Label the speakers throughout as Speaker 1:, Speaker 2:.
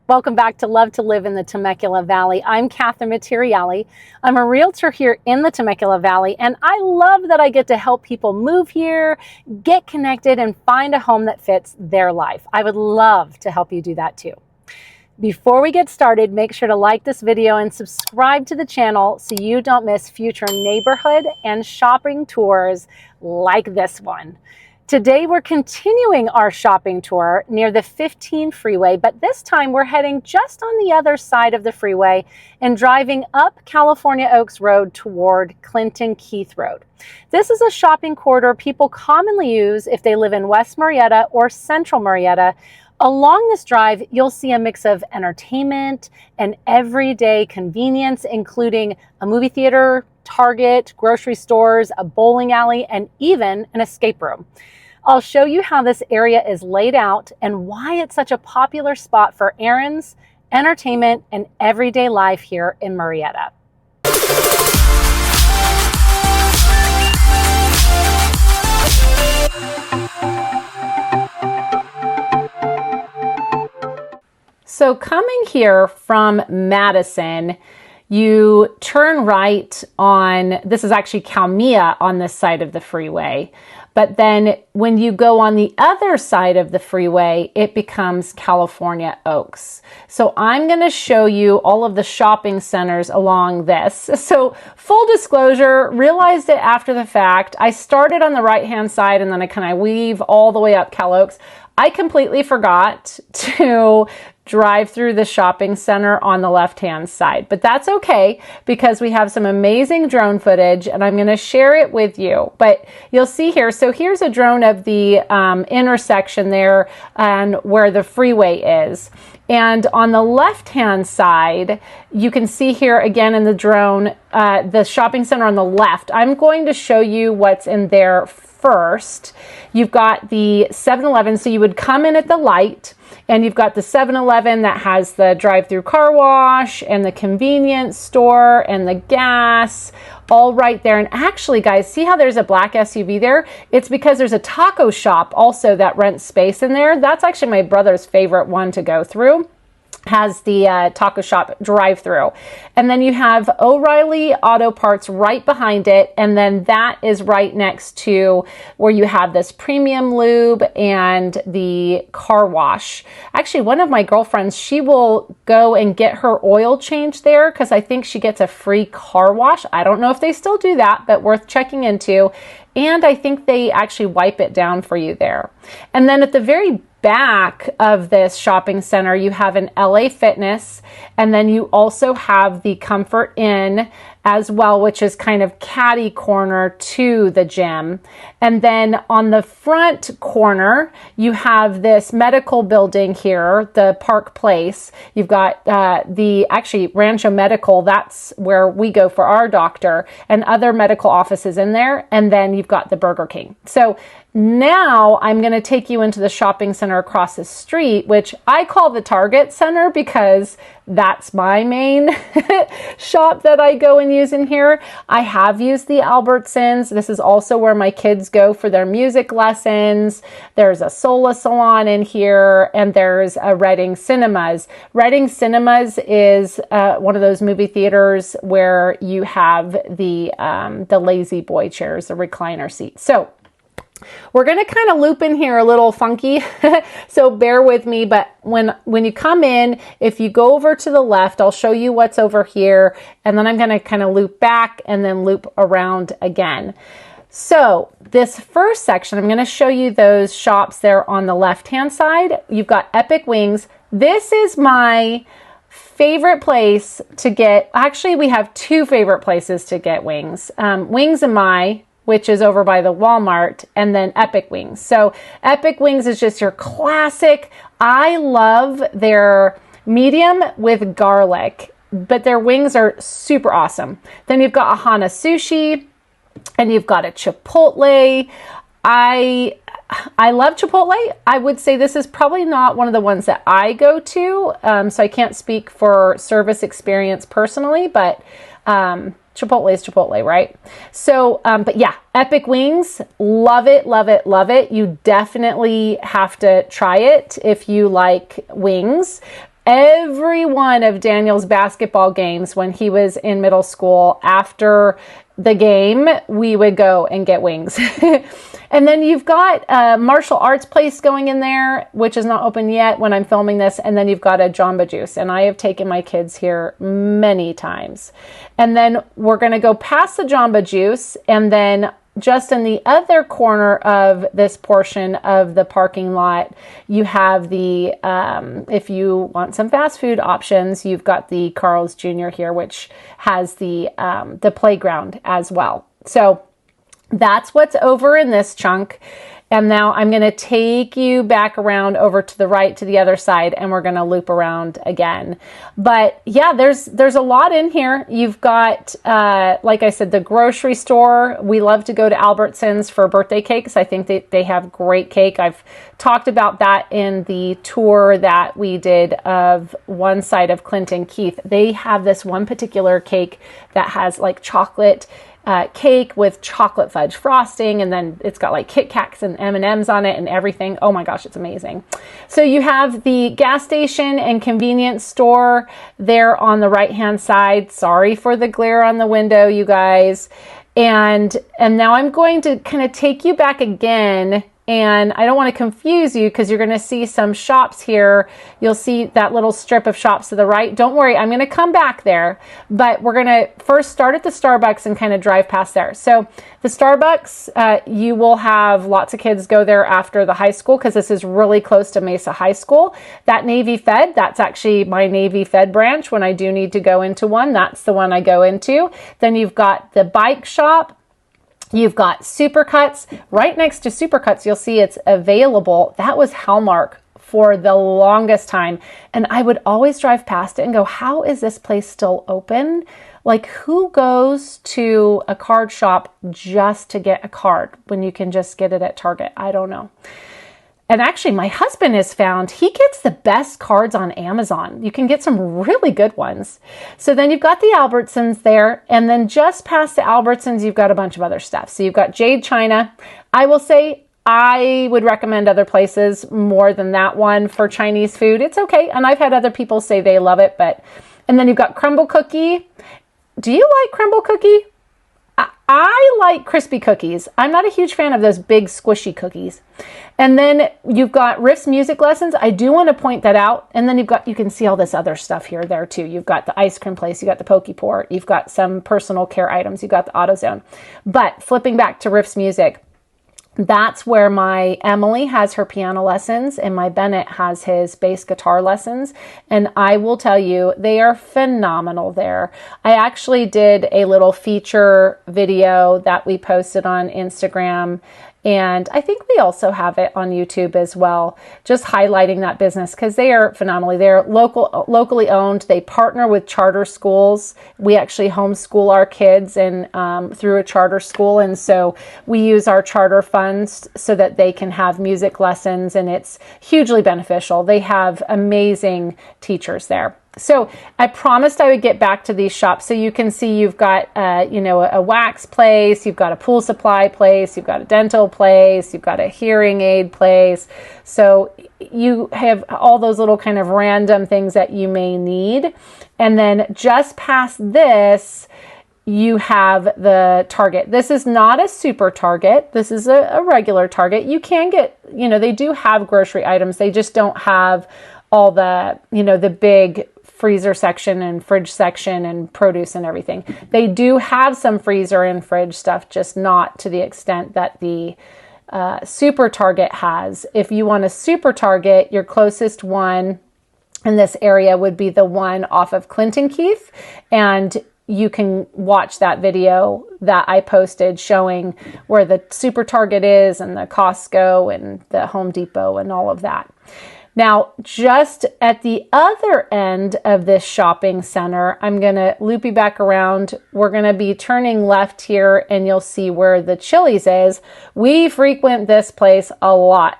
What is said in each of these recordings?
Speaker 1: Welcome back to Love to Live in the Temecula Valley. I'm Catherine Materiali. I'm a realtor here in the Temecula Valley, and I love that I get to help people move here, get connected, and find a home that fits their life. I would love to help you do that too. Before we get started, make sure to like this video and subscribe to the channel so you don't miss future neighborhood and shopping tours like this one. Today we're continuing our shopping tour near the 15 freeway, but this time we're heading just on the other side of the freeway and driving up California Oaks Road toward Clinton Keith Road. This is a shopping corridor people commonly use if they live in West Murrieta or Central Murrieta. Along this drive, you'll see a mix of entertainment and everyday convenience, including a movie theater, Target, grocery stores, a bowling alley, and even an escape room. I'll show you how this area is laid out and why it's such a popular spot for errands, entertainment, and everyday life here in Murrieta. So coming here from Madison, you turn right on, this is actually Chavela on this side of the freeway. But then when you go on the other side of the freeway, it becomes California Oaks. So I'm going to show you all of the shopping centers along this. So full disclosure, realized it after the fact. I started on the right-hand side and then I kind of weave all the way up Cal Oaks. I completely forgot to drive through the shopping center on the left-hand side, but that's okay because we have some amazing drone footage and I'm going to share it with you. But you'll see here, so here's a drone of the intersection there and where the freeway is. And on the left-hand side, you can see here again in the drone, the shopping center on the left. I'm going to show you what's in there first. You've got the 7-Eleven, so you would come in at the light, and you've got the 7-Eleven that has the drive-through car wash and the convenience store and the gas all right there. And actually, guys, see how there's a black SUV there? It's because there's a taco shop also that rents space in there. That's actually my brother's favorite one to go through. Has the taco shop drive-through. And then you have O'Reilly Auto Parts right behind it, and then that is right next to where you have this premium lube and the car wash. Actually, one of my girlfriends, she will go and get her oil changed there because I think she gets a free car wash. I don't know if they still do that, but worth checking into. And I think they actually wipe it down for you there. And then at the very back of this shopping center, you have an LA Fitness, and then you also have the Comfort Inn as well, which is kind of catty corner to the gym. And then on the front corner, you have this medical building here, the Park Place. You've got actually Rancho Medical, that's where we go for our doctor, and other medical offices in there. And then you've got the Burger King. So now I'm going to take you into the shopping center across the street, which I call the Target Center because that's my main shop that I go and use in here. I have used the Albertsons. This is also where my kids go for their music lessons. There's a Sola Salon in here, and there's a Reading Cinemas. Reading Cinemas is one of those movie theaters where you have the lazy boy chairs, the recliner seats. So we're going to kind of loop in here a little funky, so bear with me. But when you come in, if you go over to the left, I'll show you what's over here, and then I'm going to kind of loop back and then loop around again. So this first section, I'm going to show you those shops there on the left-hand side. You've got Epic Wings. This is my favorite place to get, actually we have two favorite places to get wings. Wings and My, which is over by the Walmart, and then Epic Wings. So Epic Wings is just your classic. I love their medium with garlic, but their wings are super awesome. Then you've got Ahana Sushi, and you've got a Chipotle. I love Chipotle. I would say this is probably not one of the ones that I go to, so I can't speak for service experience personally, but Chipotle is Chipotle, right? So, but yeah, Epic Wings, love it, love it, love it. You definitely have to try it if you like wings. every one of Daniel's basketball games when he was in middle school. After the game, we would go and get wings. And then you've got a martial arts place going in there, which is not open yet when I'm filming this. And then you've got a Jamba Juice. And I have taken my kids here many times. And then we're going to go past the Jamba Juice, and then just in the other corner of this portion of the parking lot, you have the, if you want some fast food options, you've got the Carl's Jr. here, which has the playground as well. So that's what's over in this chunk. And now I'm going to take you back around over to the right to the other side, and we're going to loop around again. But yeah, there's a lot in here. You've got, like I said, the grocery store. We love to go to Albertsons for birthday cakes. I think they have great cake. I've talked about that in the tour that we did of one side of Clinton Keith. They have this one particular cake that has like chocolate cake with chocolate fudge frosting, and then it's got like Kit Kats and M&Ms on it and everything. Oh my gosh, it's amazing. So you have the gas station and convenience store there on the right hand side. Sorry for the glare on the window, you guys. And now I'm going to kind of take you back again. And I don't want to confuse you because you're going to see some shops here. You'll see that little strip of shops to the right. Don't worry, I'm going to come back there. But we're going to first start at the Starbucks and kind of drive past there. So the Starbucks, you will have lots of kids go there after the high school because this is really close to Mesa High School. That Navy Fed, that's actually my Navy Fed branch. When I do need to go into one, that's the one I go into. Then you've got the bike shop. You've got Supercuts. Right next to Supercuts, you'll see it's available. That was Hallmark for the longest time. And I would always drive past it and go, how is this place still open? Like, who goes to a card shop just to get a card when you can just get it at Target? I don't know. And actually, my husband has found he gets the best cards on Amazon. You can get some really good ones. So then you've got the Albertsons there. And then just past the Albertsons, you've got a bunch of other stuff. So you've got Jade China. I will say I would recommend other places more than that one for Chinese food. It's okay. And I've had other people say they love it. And then you've got Crumble Cookie. Do you like Crumble Cookie? I like crispy cookies. I'm not a huge fan of those big squishy cookies. And then you've got Riff's Music Lessons. I do want to point that out. And then you can see all this other stuff here there too. You've got the ice cream place, you got the Poke Port, you've got some personal care items, you've got the AutoZone. But flipping back to Riff's Music, that's where my Emily has her piano lessons and my Bennett has his bass guitar lessons. And I will tell you, they are phenomenal there. I actually did a little feature video that we posted on Instagram, and I think we also have it on YouTube as well, just highlighting that business because they are phenomenal. They're locally owned. They partner with charter schools. We actually homeschool our kids and through a charter school, and so we use our charter funds so that they can have music lessons, and it's hugely beneficial. They have amazing teachers there. So I promised I would get back to these shops. So you can see you've got, a wax place, you've got a pool supply place, you've got a dental place, you've got a hearing aid place. So you have all those little kind of random things that you may need. And then just past this, you have the Target. This is not a super Target. This is a regular Target. You can get, they do have grocery items. They just don't have all the, the big freezer section and fridge section and produce and everything. They do have some freezer and fridge stuff, just not to the extent that the Super Target has. If you want a Super Target, your closest one in this area would be the one off of Clinton Keith, and you can watch that video that I posted showing where the Super Target is and the Costco and the Home Depot and all of that. Now, just at the other end of this shopping center, I'm going to loop you back around. We're going to be turning left here and you'll see where the Chili's is. We frequent this place a lot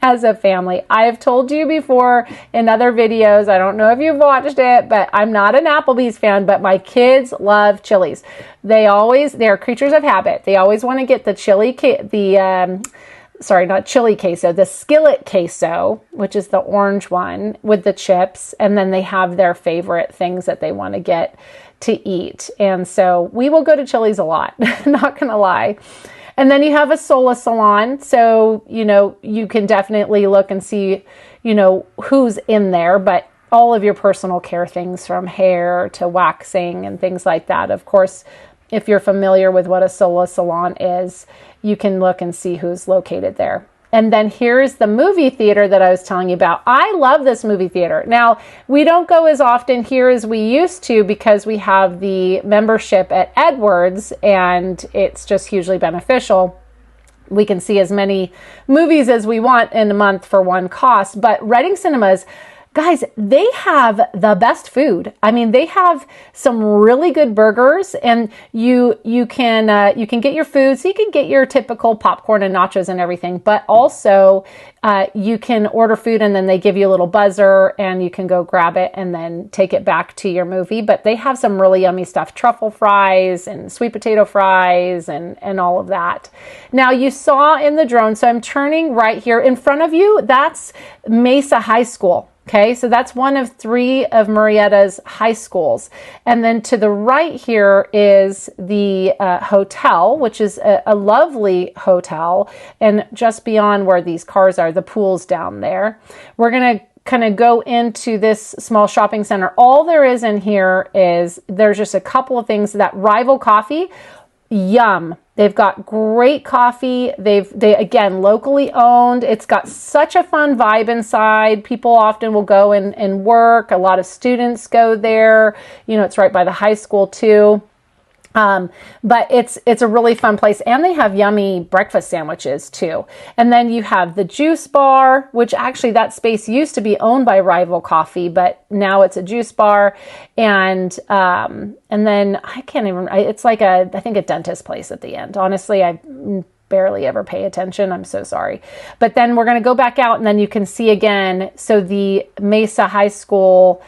Speaker 1: as a family. I've told you before in other videos, I don't know if you've watched it, but I'm not an Applebee's fan, but my kids love Chili's. They're creatures of habit. They always want to get the chili, sorry, not chili queso, the skillet queso, which is the orange one with the chips. And then they have their favorite things that they want to get to eat. And so we will go to Chili's a lot, not going to lie. And then you have a Sola salon. So, you can definitely look and see, who's in there, but all of your personal care things from hair to waxing and things like that. Of course, if you're familiar with what a Sola salon is, you can look and see who's located there. And then here's the movie theater that I was telling you about. I love this movie theater. Now, we don't go as often here as we used to because we have the membership at Edwards, and it's just hugely beneficial. We can see as many movies as we want in a month for one cost. But Reading Cinemas, guys, they have the best food. I mean, they have some really good burgers, and you can get your food. So you can get your typical popcorn and nachos and everything, but also you can order food and then they give you a little buzzer and you can go grab it and then take it back to your movie. But they have some really yummy stuff, truffle fries and sweet potato fries and all of that. Now you saw in the drone, so I'm turning right here in front of you. That's Mesa High School. Okay, so that's one of 3 of Murrieta's high schools. And then to the right here is the hotel, which is a lovely hotel. And just beyond where these cars are, the pool's down there. We're going to kind of go into this small shopping center. All there is in here is there's just a couple of things. That Rival Coffee, yum. They've got great coffee. They again, locally owned. It's got such a fun vibe inside. People often will go and work. A lot of students go there. It's right by the high school too. But it's a really fun place, and they have yummy breakfast sandwiches too. And then you have the juice bar, which actually that space used to be owned by Rival Coffee, but now it's a juice bar. And then I can't even, it's like I think a dentist place at the end. Honestly, I barely ever pay attention. I'm so sorry. But then we're going to go back out and then you can see again. So the Mesa High School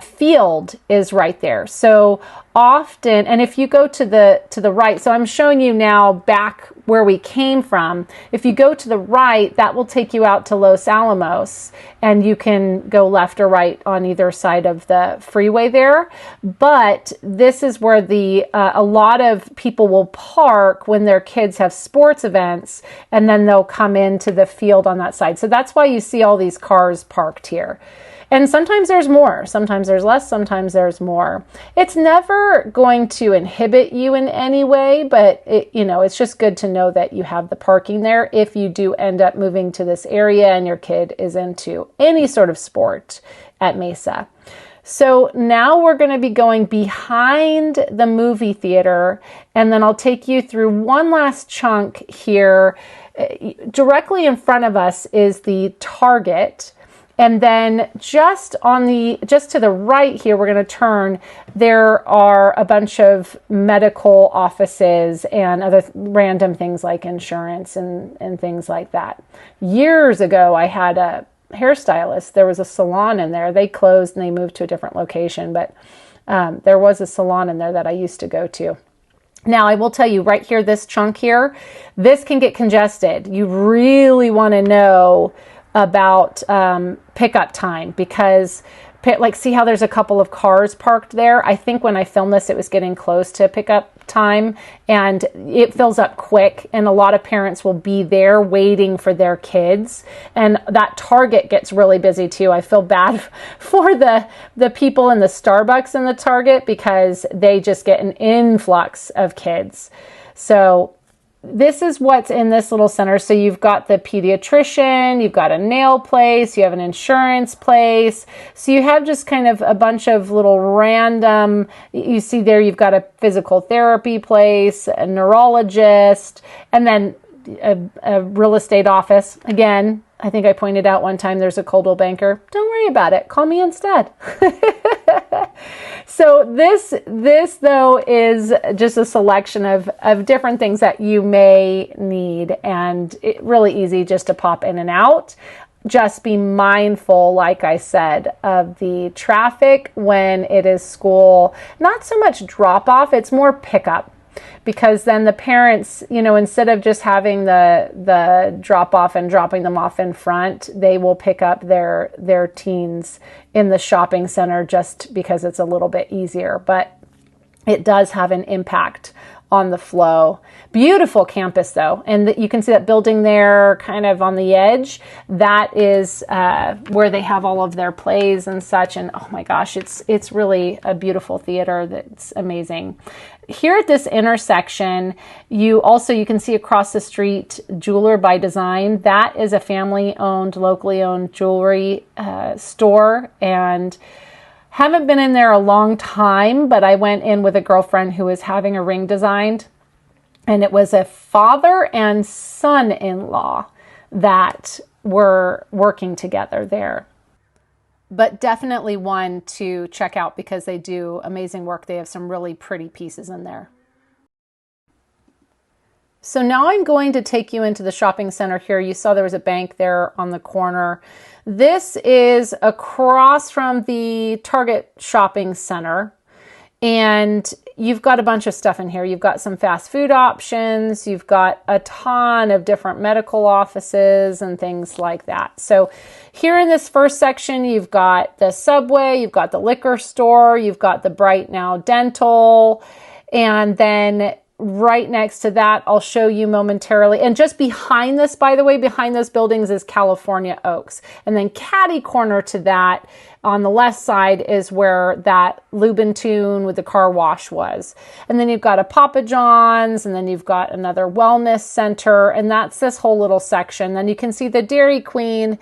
Speaker 1: field is right there. So often, and if you go to the right, so I'm showing you now back where we came from. If you go to the right, that will take you out to Los Alamos, and you can go left or right on either side of the freeway there. But this is where a lot of people will park when their kids have sports events, and then they'll come into the field on that side. So that's why you see all these cars parked here. And sometimes there's more, sometimes there's less, sometimes there's more. It's never going to inhibit you in any way, but it's just good to know that you have the parking there if you do end up moving to this area and your kid is into any sort of sport at Mesa. So now we're going to be going behind the movie theater, and then I'll take you through one last chunk here. Directly in front of us is the Target. And then just to the right here, we're going to turn, there are a bunch of medical offices and other random things like insurance and things like that. Years ago, I had a hairstylist. There was a salon in there. They closed and they moved to a different location, but there was a salon in there that I used to go to. Now, I will tell you right here, this chunk here, this can get congested. You really want to know about pickup time, because see how there's a couple of cars parked there? I think when I filmed this, it was getting close to pickup time, and it fills up quick, and a lot of parents will be there waiting for their kids, and that Target gets really busy too. I feel bad for the people in the Starbucks in the Target, because they just get an influx of kids. So this is what's in this little center. So you've got the pediatrician, you've got a nail place, you have an insurance place. So you have just kind of a bunch of little random, you see there, you've got a physical therapy place, a neurologist, and then a real estate office. Again, I think I pointed out one time there's a Coldwell Banker. Don't worry about it. Call me instead. So this though is just a selection of different things that you may need, and really easy just to pop in and out. Just be mindful, like I said, of the traffic when it is school. Not so much drop off, it's more pickup. because then the parents, instead of just having the drop off and dropping them off in front, they will pick up their teens in the shopping center just because it's a little bit easier. But it does have an impact on the flow. Beautiful campus though. And you can see that building there kind of on the edge. That is where they have all of their plays and such. And oh my gosh, it's really a beautiful theater that's amazing. Here at this intersection, you can see across the street, Jeweler by Design. That is a family-owned, locally owned jewelry store. And haven't been in there a long time, but I went in with a girlfriend who was having a ring designed, and it was a father and son-in-law that were working together there. But definitely one to check out because they do amazing work. They have some really pretty pieces in there. So now I'm going to take you into the shopping center here. You saw there was a bank there on the corner. This is across from the Target shopping center, and you've got a bunch of stuff in here. You've got some fast food options. You've got a ton of different medical offices and things like that. So here in this first section, you've got the Subway, you've got the liquor store, you've got the Bright Now Dental, and then right next to that, I'll show you momentarily. And just behind this, by the way, behind those buildings is California Oaks. And then catty corner to that on the left side is where that Lube and Tune with the car wash was. And then you've got a Papa John's, and then you've got another wellness center. And that's this whole little section. Then you can see the Dairy Queen.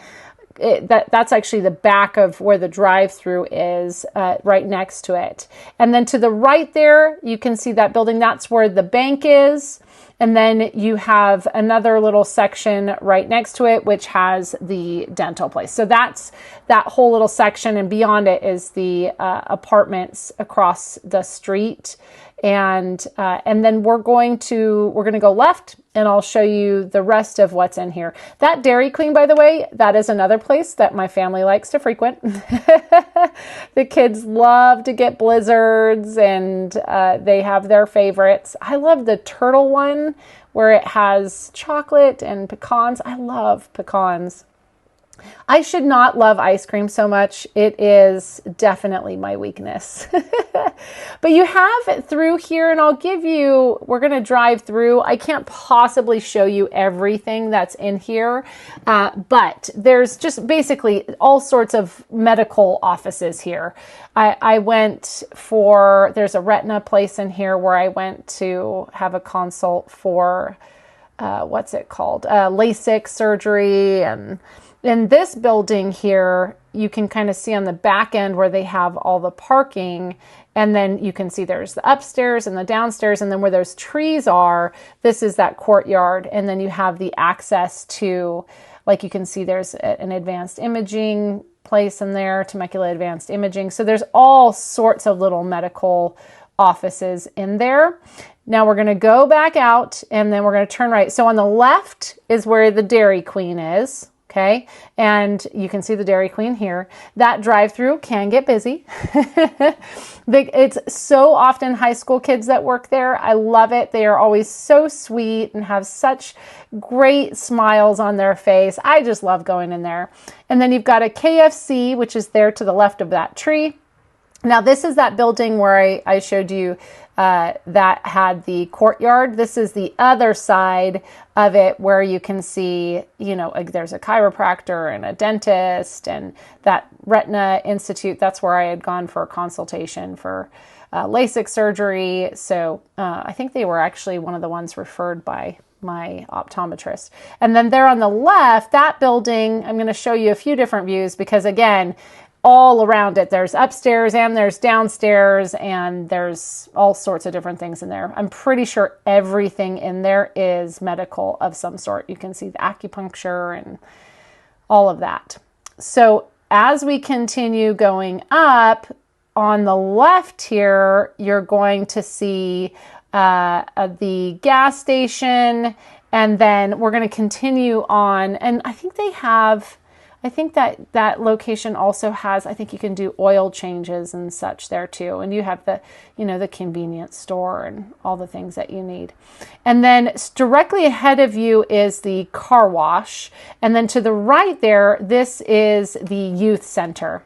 Speaker 1: That's actually the back of where the drive-through is, right next to it. And then to the right there, you can see that building. That's where the bank is. And then you have another little section right next to it, which has the dental place. So that's that whole little section. And beyond it is the apartments across the street. And then we're going to go left, and I'll show you the rest of what's in here. That Dairy Queen, by the way, that is another place that my family likes to frequent. The kids love to get blizzards, and they have their favorites. I love the turtle one where it has chocolate and pecans. I love pecans. I should not love ice cream so much. It is definitely my weakness. But you have it through here, and we're going to drive through. I can't possibly show you everything that's in here, but there's just basically all sorts of medical offices here. There's a retina place in here where I went to have a consult for, what's it called? LASIK surgery. And in this building here, you can kind of see on the back end where they have all the parking, and then you can see there's the upstairs and the downstairs, and then where those trees are, this is that courtyard, and then you have the access to, like you can see there's an advanced imaging place in there, Temecula Advanced Imaging. So there's all sorts of little medical offices in there. Now we're going to go back out, and then we're going to turn right. So on the left is where the Dairy Queen is. Okay, and you can see the Dairy Queen here. That drive-through can get busy. It's so often high school kids that work there. I love it. They are always so sweet and have such great smiles on their face. I just love going in there. And then you've got a KFC, which is there to the left of that tree. Now, this is that building where I showed you that had the courtyard. This is the other side of it where you can see, there's a chiropractor and a dentist, and that Retina Institute. That's where I had gone for a consultation for LASIK surgery. So I think they were actually one of the ones referred by my optometrist. And then there on the left, that building, I'm going to show you a few different views because, again, all around it, there's upstairs and there's downstairs, and there's all sorts of different things in there. I'm pretty sure everything in there is medical of some sort. You can see the acupuncture and all of that. So as we continue going up, on the left here, you're going to see the gas station, and then we're going to continue on, and I think they have I think that location also has, I think you can do oil changes and such there too. And you have the, the convenience store and all the things that you need. And then directly ahead of you is the car wash. And then to the right there, this is the youth center.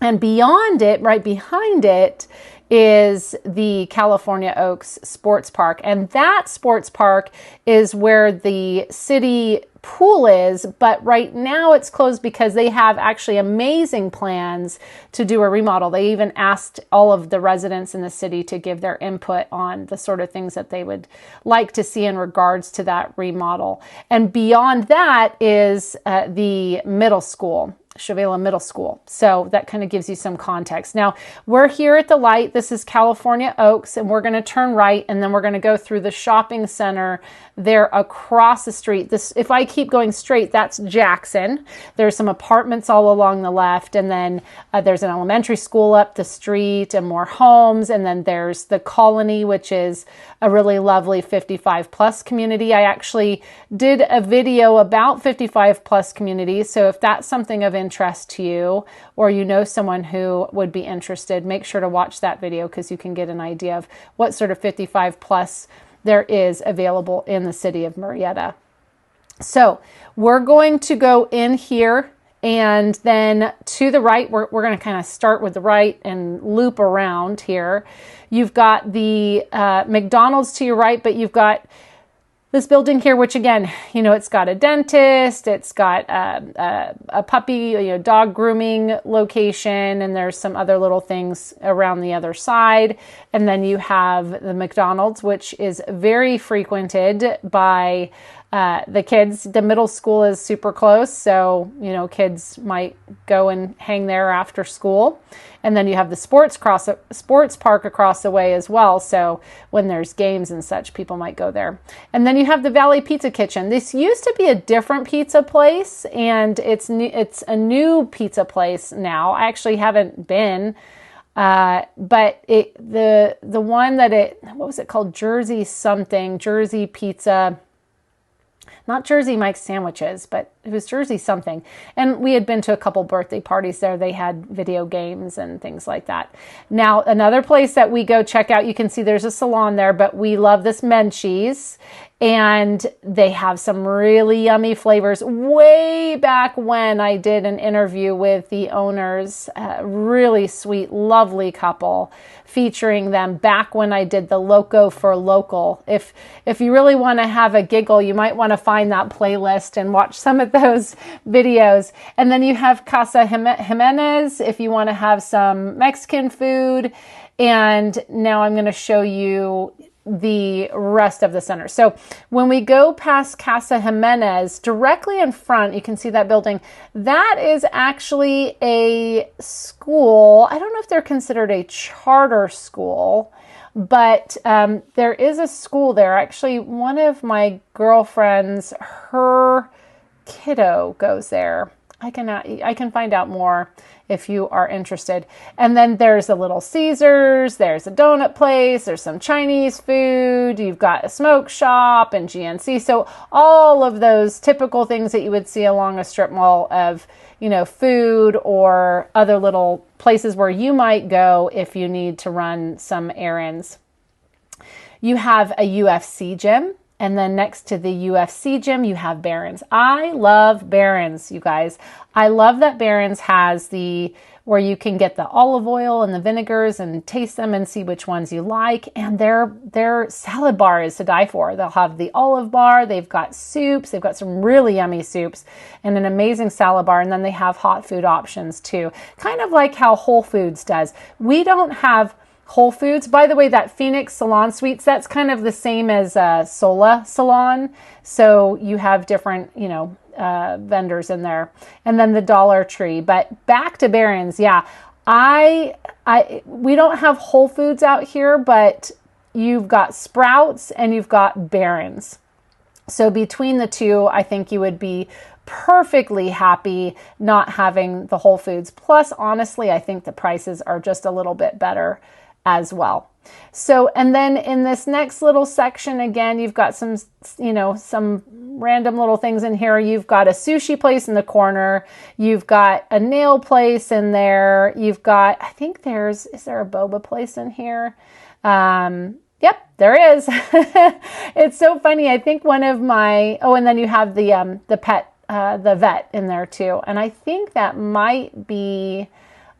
Speaker 1: And beyond it, right behind it, is the California Oaks Sports Park. And that sports park is where the city pool is, but right now it's closed because they have actually amazing plans to do a remodel. They even asked all of the residents in the city to give their input on the sort of things that they would like to see in regards to that remodel. And beyond that is the middle school. Chavela Middle School. So that kind of gives you some context. Now we're here at the light. This is California Oaks, and we're going to turn right, and then we're going to go through the shopping center there across the street. This, if I keep going straight, that's Jackson. There's some apartments all along the left, and then there's an elementary school up the street and more homes. And then there's the Colony, which is a really lovely 55 plus community. I actually did a video about 55 plus communities. So if that's something of interest to you, or you know someone who would be interested, make sure to watch that video because you can get an idea of what sort of 55 plus there is available in the city of Murrieta. So we're going to go in here, and then to the right, we're going to kind of start with the right and loop around here. You've got the McDonald's to your right, but you've got this building here, which again, it's got a dentist, it's got a puppy, dog grooming location, and there's some other little things around the other side. And then you have the McDonald's, which is very frequented by the kids. The middle school is super close, so kids might go and hang there after school. And then you have the sports park across the way as well. So when there's games and such, people might go there. And then you have the Valley Pizza Kitchen. This used to be a different pizza place, and it's a new pizza place now. I actually haven't been, but the one that what was it called? Jersey Pizza. Not Jersey Mike's sandwiches, but it was Jersey something. And we had been to a couple birthday parties there. They had video games and things like that. Now, another place that we go check out, you can see there's a salon there, but we love this Menchie's. And they have some really yummy flavors. Way back when I did an interview with the owners, a really sweet, lovely couple, featuring them back when I did the Loco for Local. If you really want to have a giggle, you might want to find that playlist and watch some of those videos. And then you have Casa Jimenez if you want to have some Mexican food. And now I'm going to show you the rest of the center. So when we go past Casa Jimenez, directly in front, you can see that building. That is actually a school. I don't know if they're considered a charter school, but there is a school there. Actually, one of my girlfriends, her kiddo goes there. I can find out more if you are interested. And then there's a Little Caesars, there's a donut place, there's some Chinese food, you've got a smoke shop and GNC. So all of those typical things that you would see along a strip mall of, food or other little places where you might go if you need to run some errands. You have a UFC gym. And then next to the UFC gym, you have Barron's. I love Barron's, you guys. I love that Barron's has where you can get the olive oil and the vinegars and taste them and see which ones you like. And their salad bar is to die for. They'll have the olive bar. They've got soups. They've got some really yummy soups and an amazing salad bar. And then they have hot food options too. Kind of like how Whole Foods does. We don't have Whole Foods. By the way, that Phoenix Salon Suites, that's kind of the same as Sola Salon. So you have different, vendors in there. And then the Dollar Tree. But back to Barron's, yeah. We don't have Whole Foods out here, but you've got Sprouts and you've got Barron's. So between the two, I think you would be perfectly happy not having the Whole Foods. Plus, honestly, I think the prices are just a little bit better as well. So, and then in this next little section, again, you've got some, some random little things in here. You've got a sushi place in the corner. You've got a nail place in there. You've got, I think is there a boba place in here? Yep, there is. It's so funny. I think one of my, and then you have the pet, the vet in there too. And I think that might be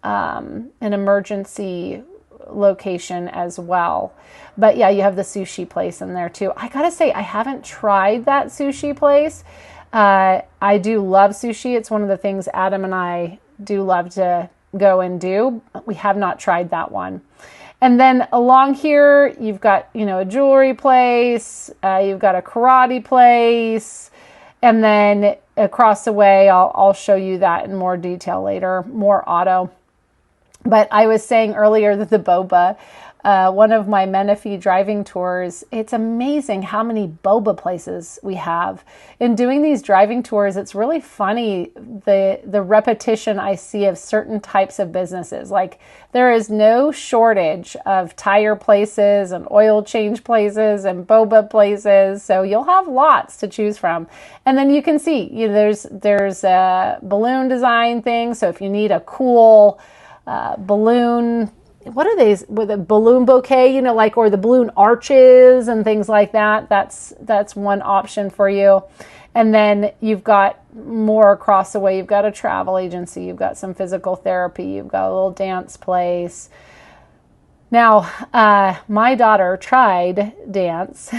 Speaker 1: an emergency location as well. But yeah, you have the sushi place in there too. I gotta say, I haven't tried that sushi place. I do love sushi. It's one of the things Adam and I do love to go and do. We have not tried that one. And then along here, you've got, a jewelry place, you've got a karate place, and then across the way, I'll show you that in more detail later, more auto. But I was saying earlier that the boba, one of my Menifee driving tours, it's amazing how many boba places we have. In doing these driving tours, it's really funny, the repetition I see of certain types of businesses. Like, there is no shortage of tire places and oil change places and boba places. So you'll have lots to choose from. And then you can see, there's a balloon design thing. So if you need a cool balloon, what are these, with a balloon bouquet, or the balloon arches and things like that. That's one option for you. And then you've got more across the way. You've got a travel agency. You've got some physical therapy. You've got a little dance place. Now, my daughter tried dance.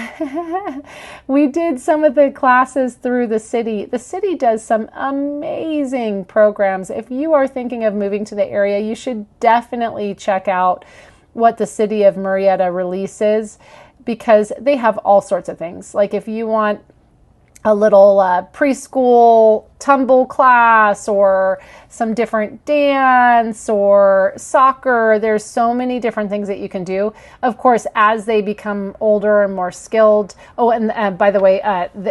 Speaker 1: We did some of the classes through the city. The city does some amazing programs. If you are thinking of moving to the area, you should definitely check out what the city of Murrieta releases, because they have all sorts of things. Like if you want a little preschool tumble class or some different dance or soccer. There's so many different things that you can do. Of course, as they become older and more skilled. Oh, and by the way,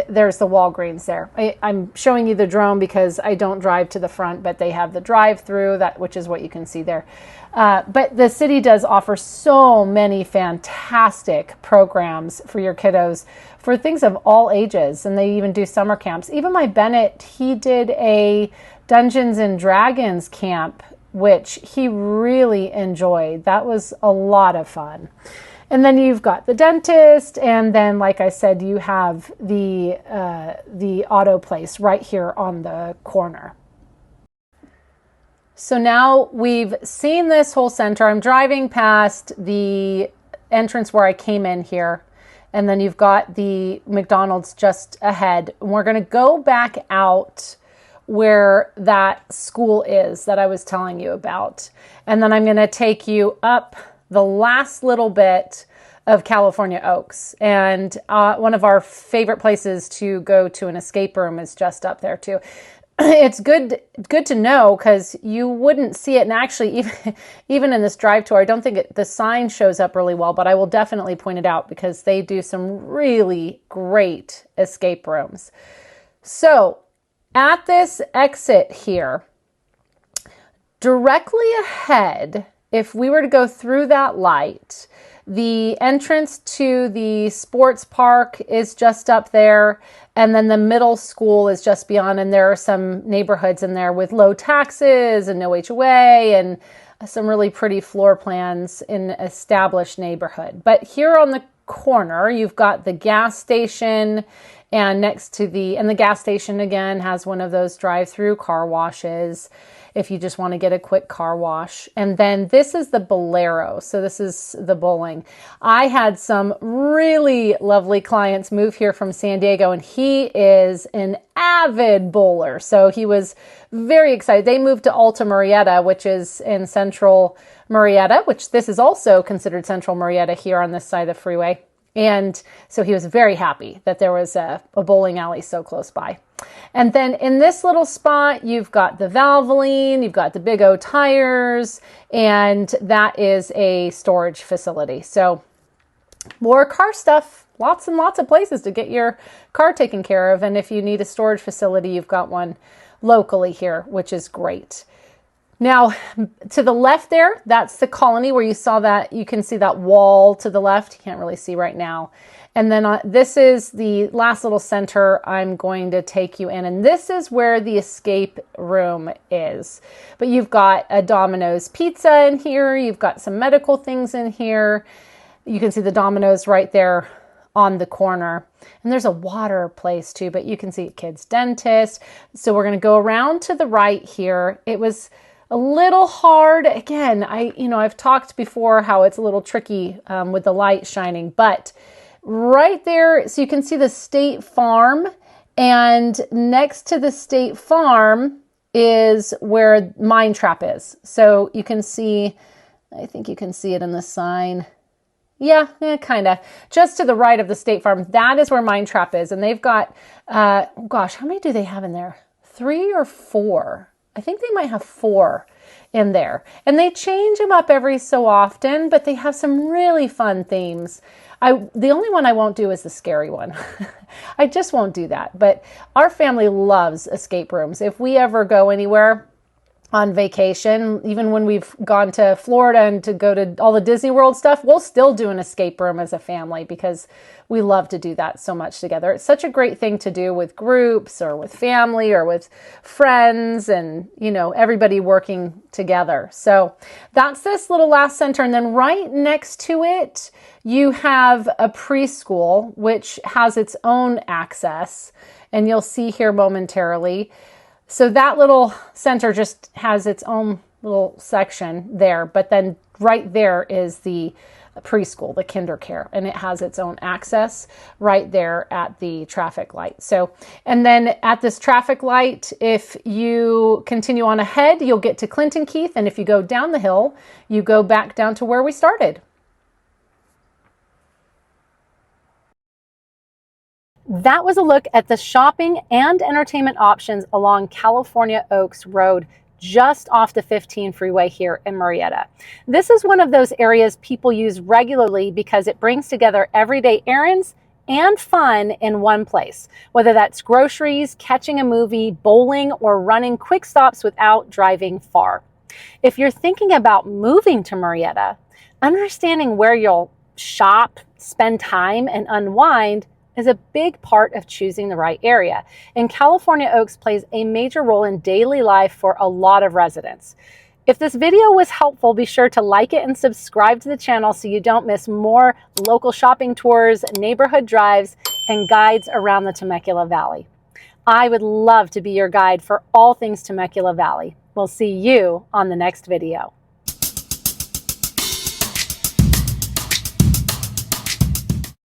Speaker 1: there's the Walgreens there. I'm showing you the drone because I don't drive to the front, but they have the drive-through, which is what you can see there. But the city does offer so many fantastic programs for your kiddos for things of all ages. And they even do summer camps. Even my Bennett, he did a Dungeons and Dragons camp, which he really enjoyed. That was a lot of fun. And then you've got the dentist. And then, like I said, you have the auto place right here on the corner. So now we've seen this whole center. I'm driving past the entrance where I came in here. And then you've got the McDonald's just ahead. And we're going to go back out where that school is that I was telling you about. And then I'm going to take you up the last little bit of California Oaks. And one of our favorite places to go to an escape room is just up there too. It's good to know, because you wouldn't see it. And actually, even in this drive tour, I don't think the sign shows up really well, but I will definitely point it out because they do some really great escape rooms. So at this exit here, directly ahead, if we were to go through that light, the entrance to the sports park is just up there, and then the middle school is just beyond, and there are some neighborhoods in there with low taxes and no HOA and some really pretty floor plans in an established neighborhood. But here on the corner, you've got the gas station, and next to the gas station again has one of those drive-through car washes if you just want to get a quick car wash. And then this is the Bolero. So this is the bowling. I had some really lovely clients move here from San Diego, and he is an avid bowler. So he was very excited. They moved to Alta Murrieta, which is in central Murrieta, which this is also considered central Murrieta here on this side of the freeway. And so he was very happy that there was a bowling alley so close by. And then in this little spot, you've got the Valvoline, you've got the Big O tires, and that is a storage facility. So more car stuff, lots and lots of places to get your car taken care of. And if you need a storage facility, you've got one locally here, which is great. Now, to the left there, that's the colony where you saw that. You can see that wall to the left. You can't really see right now. And then this is the last little center I'm going to take you in. And this is where the escape room is. But you've got a Domino's pizza in here. You've got some medical things in here. You can see the Domino's right there on the corner. And there's a water place too, but you can see kids' dentist. So we're going to go around to the right here. It was a little hard. Again, I've talked before how it's a little tricky with the light shining, but right there, so you can see the State Farm, and next to the State Farm is where Mine Trap is. So you can see, I think you can see it in the sign. Yeah, kind of. Just to the right of the State Farm, that is where Mine Trap is. And they've got, gosh, how many do they have in there? 3 or 4? I think they might have 4 in there. And they change them up every so often, but they have some really fun themes. The only one I won't do is the scary one. I just won't do that. But our family loves escape rooms. If we ever go anywhere on vacation, even when we've gone to Florida and to go to all the Disney World stuff, we'll still do an escape room as a family because we love to do that so much together. It's such a great thing to do with groups or with family or with friends and, everybody working together. So that's this little last center. And then right next to it, you have a preschool, which has its own access. And you'll see here momentarily. So that little center just has its own little section there, but then right there is the preschool, the kinder care, and it has its own access right there at the traffic light. So, and then at this traffic light, if you continue on ahead, you'll get to Clinton Keith, and if you go down the hill, you go back down to where we started. That was a look at the shopping and entertainment options along California Oaks Road, just off the 15 freeway here in Murrieta. This is one of those areas people use regularly because it brings together everyday errands and fun in one place, whether that's groceries, catching a movie, bowling, or running quick stops without driving far. If you're thinking about moving to Murrieta, understanding where you'll shop, spend time, and unwind is a big part of choosing the right area. And California Oaks plays a major role in daily life for a lot of residents. If this video was helpful, be sure to like it and subscribe to the channel so you don't miss more local shopping tours, neighborhood drives, and guides around the Temecula Valley. I would love to be your guide for all things Temecula Valley. We'll see you on the next video.